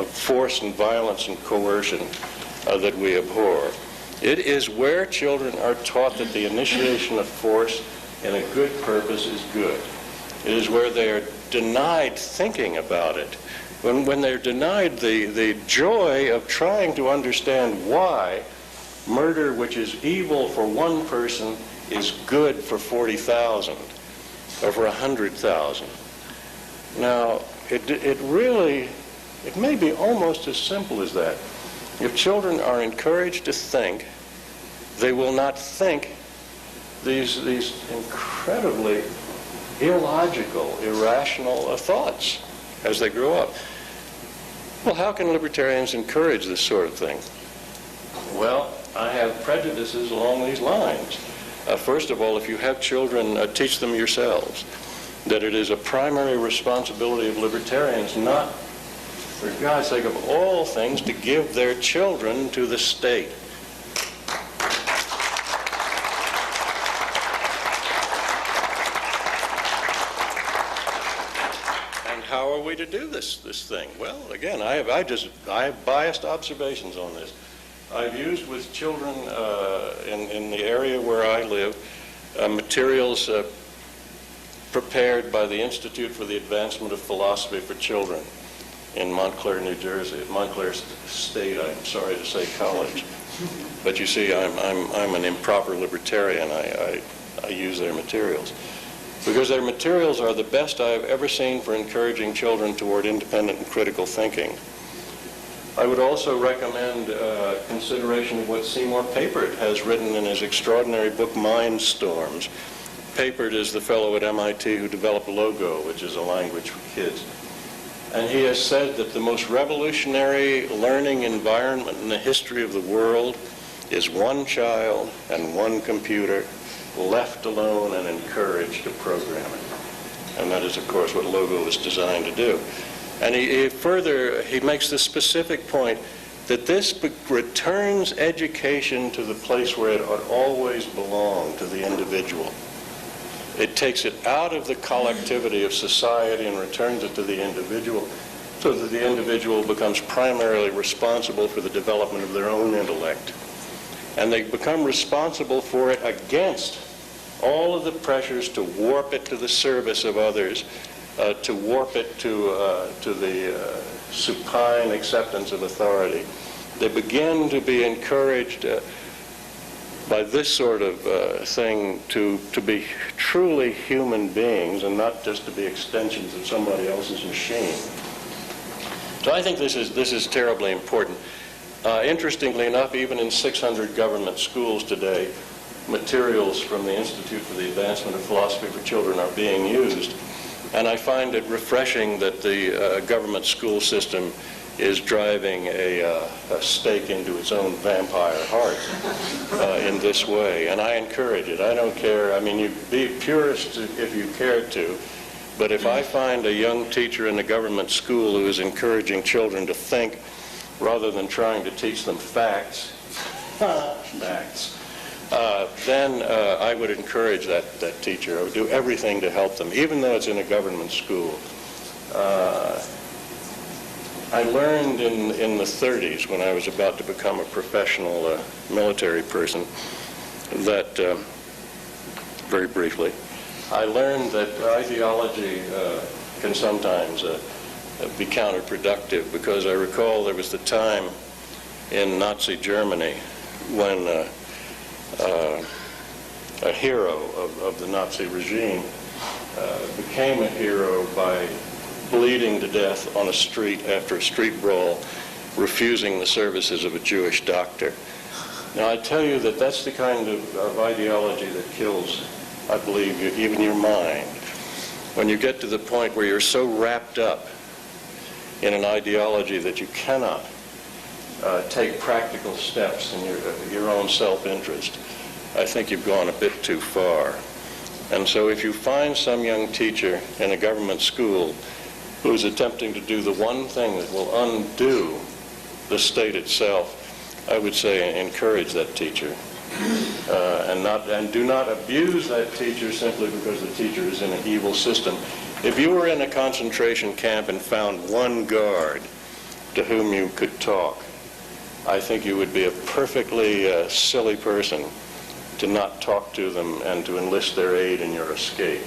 force and violence and coercion that we abhor. It is where children are taught that the initiation of force in a good purpose is good. It is where they are denied thinking about it. When they're denied the joy of trying to understand why murder, which is evil for one person, is good for 40,000 or for 100,000. Now, it may be almost as simple as that. If children are encouraged to think, they will not think these incredibly illogical, irrational thoughts as they grow up. Well, how can libertarians encourage this sort of thing? Well, I have prejudices along these lines. First of all, if you have children, teach them yourselves that it is a primary responsibility of libertarians not, for God's sake, of all things, to give their children to the state. And how are we to do this thing? Well, again, I have biased observations on this. I've used with children in the area where I live materials prepared by the Institute for the Advancement of Philosophy for Children in Montclair, New Jersey, at Montclair State, I'm sorry to say, college. But you see, I'm an improper libertarian. I use their materials. Because their materials are the best I have ever seen for encouraging children toward independent and critical thinking. I would also recommend consideration of what Seymour Papert has written in his extraordinary book, Mind Storms. Papert is the fellow at MIT who developed Logo, which is a language for kids. And he has said that the most revolutionary learning environment in the history of the world is one child and one computer left alone and encouraged to program it. And that is, of course, what Logo is designed to do. And he makes the specific point that this returns education to the place where it ought always belong, to the individual. It takes it out of the collectivity of society and returns it to the individual, so that the individual becomes primarily responsible for the development of their own intellect. And they become responsible for it against all of the pressures to warp it to the service of others, to warp it to the supine acceptance of authority. They begin to be encouraged by this sort of thing to be truly human beings and not just to be extensions of somebody else's machine. So I think this is terribly important. Interestingly enough, even in 600 government schools today, materials from the Institute for the Advancement of Philosophy for Children are being used. And I find it refreshing that the government school system is driving a stake into its own vampire heart in this way. And I encourage it. I don't care. I mean, you be purist if you care to. But if I find a young teacher in a government school who is encouraging children to think rather than trying to teach them facts, then I would encourage that teacher. I would do everything to help them, even though it's in a government school. I learned in the 30s, when I was about to become a professional military person, that, very briefly, I learned that ideology can sometimes be counterproductive, because I recall there was the time in Nazi Germany when a hero of the Nazi regime became a hero by bleeding to death on a street after a street brawl, refusing the services of a Jewish doctor. Now, I tell you that that's the kind of ideology that kills, I believe, even your mind. When you get to the point where you're so wrapped up in an ideology that you cannot take practical steps in your own self-interest, I think you've gone a bit too far. And so if you find some young teacher in a government school who's attempting to do the one thing that will undo the state itself, I would say encourage that teacher. And do not abuse that teacher simply because the teacher is in an evil system. If you were in a concentration camp and found one guard to whom you could talk, I think you would be a perfectly silly person to not talk to them and to enlist their aid in your escape.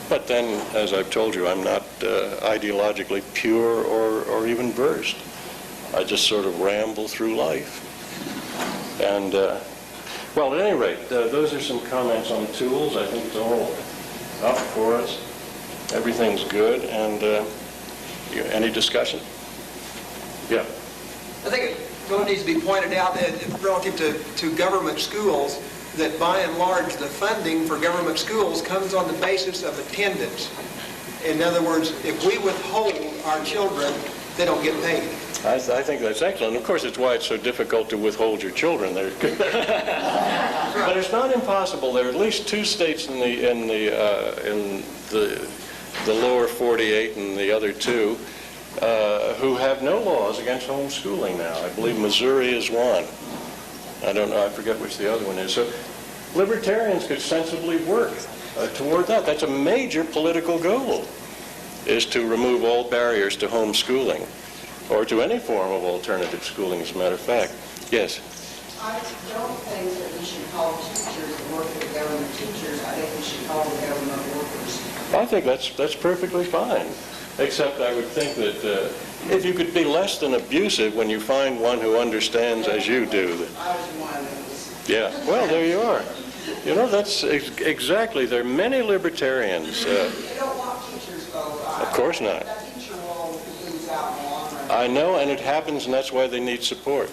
But then, as I've told you, I'm not ideologically pure or even versed. I just sort of ramble through life. And, well, at any rate, those are some comments on tools. I think it's all up for us. Everything's good. And any discussion? Yeah. I think it really needs to be pointed out that relative to government schools, that by and large the funding for government schools comes on the basis of attendance. In other words, if we withhold our children, they don't get paid. I think that's excellent. Of course, it's why it's so difficult to withhold your children. But it's not impossible. There are at least 2 states in the lower 48 and the other 2 who have no laws against homeschooling now. I believe Missouri is one. I don't know. I forget which the other one is. So libertarians could sensibly work toward that. That's a major political goal, is to remove all barriers to homeschooling, or to any form of alternative schooling, as a matter of fact. Yes? I don't think that we should call teachers that work for the government teachers. I think we should call the government workers. I think that's perfectly fine, except I would think that if you could be less than abusive when you find one who understands as you do. I was one of those. Yeah, well, there you are. You know, that's exactly, there are many libertarians. They don't want teachers, though. Of course not. That teacher will lose out in the long run. I know, and it happens, and that's why they need support.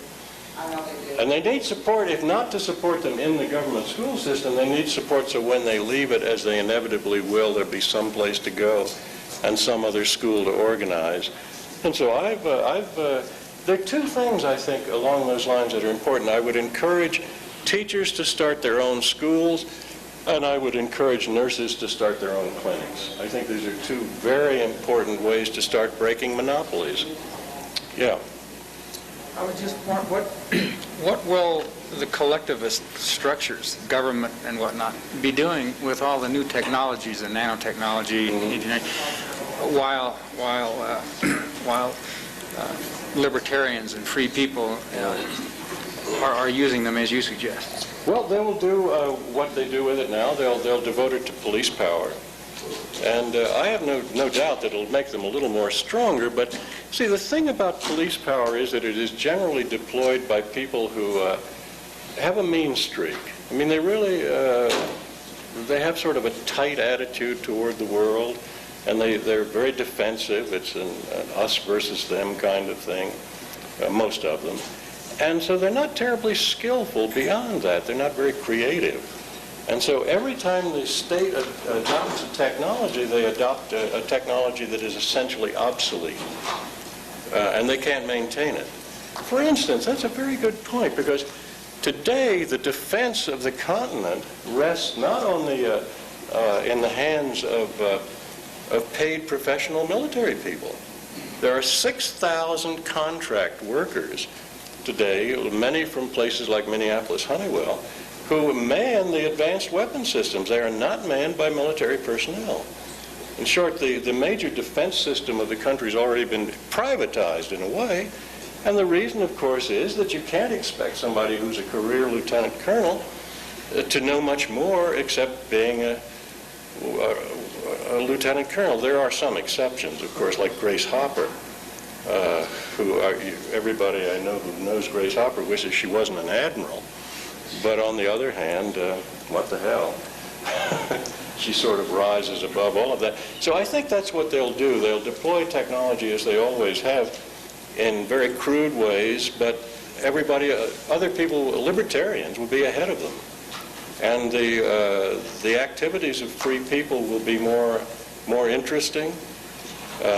I know they do. And they need support, if not to support them in the government school system, they need support so when they leave it, as they inevitably will, there'll be some place to go and some other school to organize. And so there are 2 things, I think, along those lines that are important. I would encourage teachers to start their own schools, and I would encourage nurses to start their own clinics. I think these are 2 very important ways to start breaking monopolies. Yeah. I would just want, what will the collectivist structures, government and whatnot, be doing with all the new technologies and nanotechnology, engineering, while libertarians and free people are using them as you suggest? Well, they will do what they do with it now. They'll devote it to police power. And I have no doubt that it'll make them a little more stronger. But see, the thing about police power is that it is generally deployed by people who have a mean streak. I mean, they really, they have sort of a tight attitude toward the world, and they're very defensive. It's an us versus them kind of thing, most of them. And so they're not terribly skillful beyond that. They're not very creative. And so every time the state adopts a technology, they adopt a technology that is essentially obsolete, and they can't maintain it. For instance, that's a very good point, because today the defense of the continent rests not on in the hands of paid professional military people. There are 6,000 contract workers today, many from places like Minneapolis Honeywell, who man the advanced weapon systems. They are not manned by military personnel. In short, the major defense system of the country has already been privatized in a way, and the reason, of course, is that you can't expect somebody who's a career lieutenant colonel to know much more except being a lieutenant colonel. There are some exceptions, of course, like Grace Hopper, everybody I know who knows Grace Hopper wishes she wasn't an admiral. But on the other hand, what the hell? She sort of rises above all of that. So I think that's what they'll do. They'll deploy technology, as they always have, in very crude ways, but everybody, other people, libertarians, will be ahead of them. And the activities of free people will be more interesting,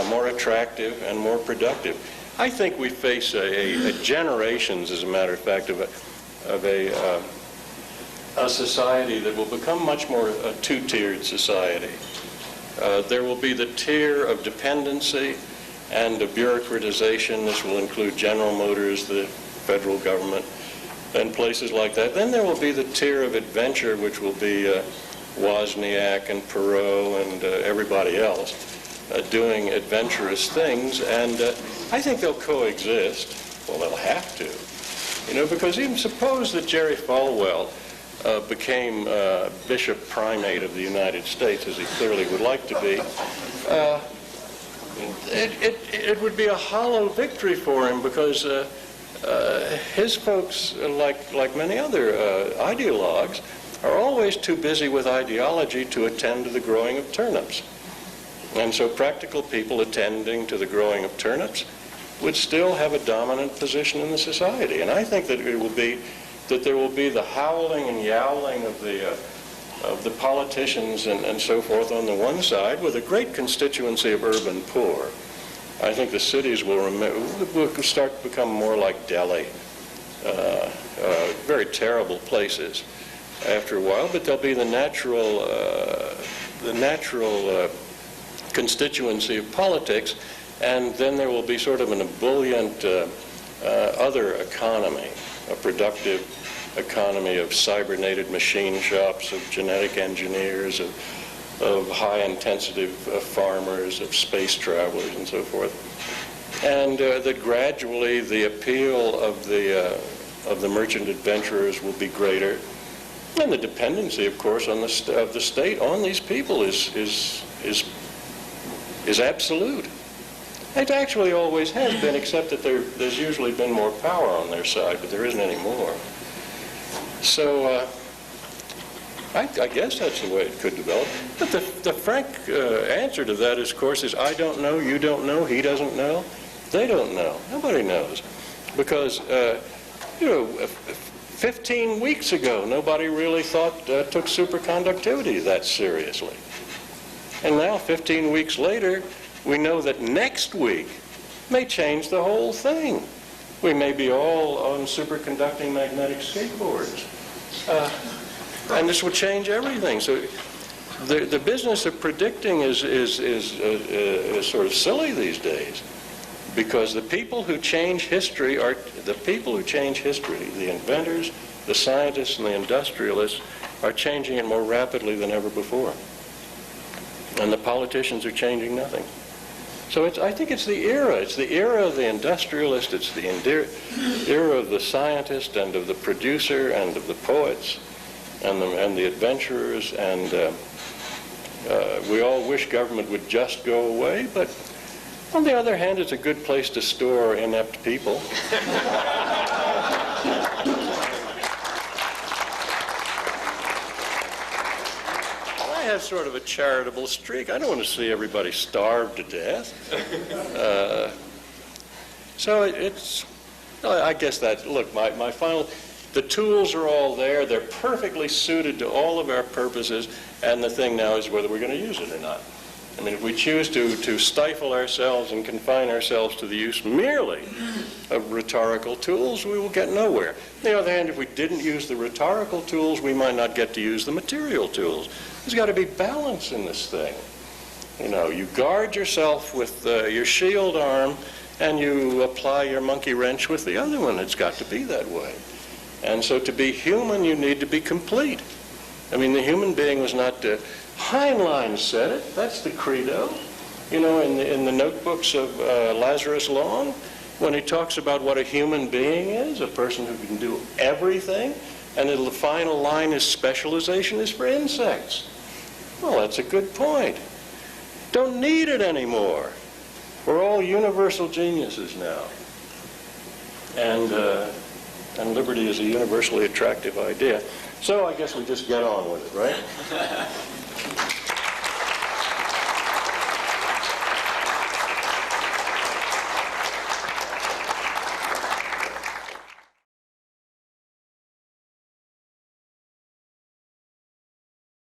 more attractive, and more productive. I think we face a generations, as a matter of fact, of a society that will become much more a 2-tiered society. There will be the tier of dependency and of bureaucratization. This will include General Motors, the federal government, and places like that. Then there will be the tier of adventure, which will be Wozniak and Perot and everybody else doing adventurous things. And I think they'll coexist. Well, they'll have to. You know, because even suppose that Jerry Falwell became Bishop Primate of the United States, as he clearly would like to be, it would be a hollow victory for him, because his folks, like many other ideologues, are always too busy with ideology to attend to the growing of turnips. And so practical people attending to the growing of turnips would still have a dominant position in the society. And I think that there will be the howling and yowling of the politicians and so forth on the one side, with a great constituency of urban poor. I think the cities will start to become more like Delhi, very terrible places after a while, but they'll be the natural constituency of politics, and then there will be sort of an ebullient other economy, a productive economy of cybernated machine shops, of genetic engineers, of high-intensity farmers, of space travelers, and so forth. And that gradually the appeal of the merchant adventurers will be greater. And the dependency, of course, on of the state on these people is absolute. It actually always has been, except that there's usually been more power on their side, but there isn't any more. So I guess that's the way it could develop. But the frank answer to that, of course, is I don't know, you don't know, he doesn't know, they don't know. Nobody knows. Because, 15 weeks ago, nobody really took superconductivity that seriously. And now, 15 weeks later, we know that next week may change the whole thing. We may be all on superconducting magnetic skateboards. And this will change everything. So the business of predicting is sort of silly these days, because the people who change history are the people who change history. The inventors, the scientists, and the industrialists are changing it more rapidly than ever before. And the politicians are changing nothing. So I think it's the era. It's the era of the industrialist. It's the era of the scientist and of the producer and of the poets and the adventurers. And we all wish government would just go away, but on the other hand, it's a good place to store inept people. I have sort of a charitable streak. I don't want to see everybody starve to death. So I guess that, look, my final, the tools are all there. They're perfectly suited to all of our purposes, and the thing now is whether we're going to use it or not. I mean, if we choose to stifle ourselves and confine ourselves to the use merely of rhetorical tools, we will get nowhere. On the other hand, if we didn't use the rhetorical tools, we might not get to use the material tools. There's got to be balance in this thing. You know, you guard yourself with your shield arm, and you apply your monkey wrench with the other one. It's got to be that way. And so to be human, you need to be complete. I mean, the human being was not... Heinlein said it. That's the credo. You know, in the notebooks of Lazarus Long, when he talks about what a human being is, a person who can do everything, and the final line is specialization is for insects. Well, that's a good point. Don't need it anymore. We're all universal geniuses now. And liberty is a universally attractive idea. So I guess we just get on with it, right?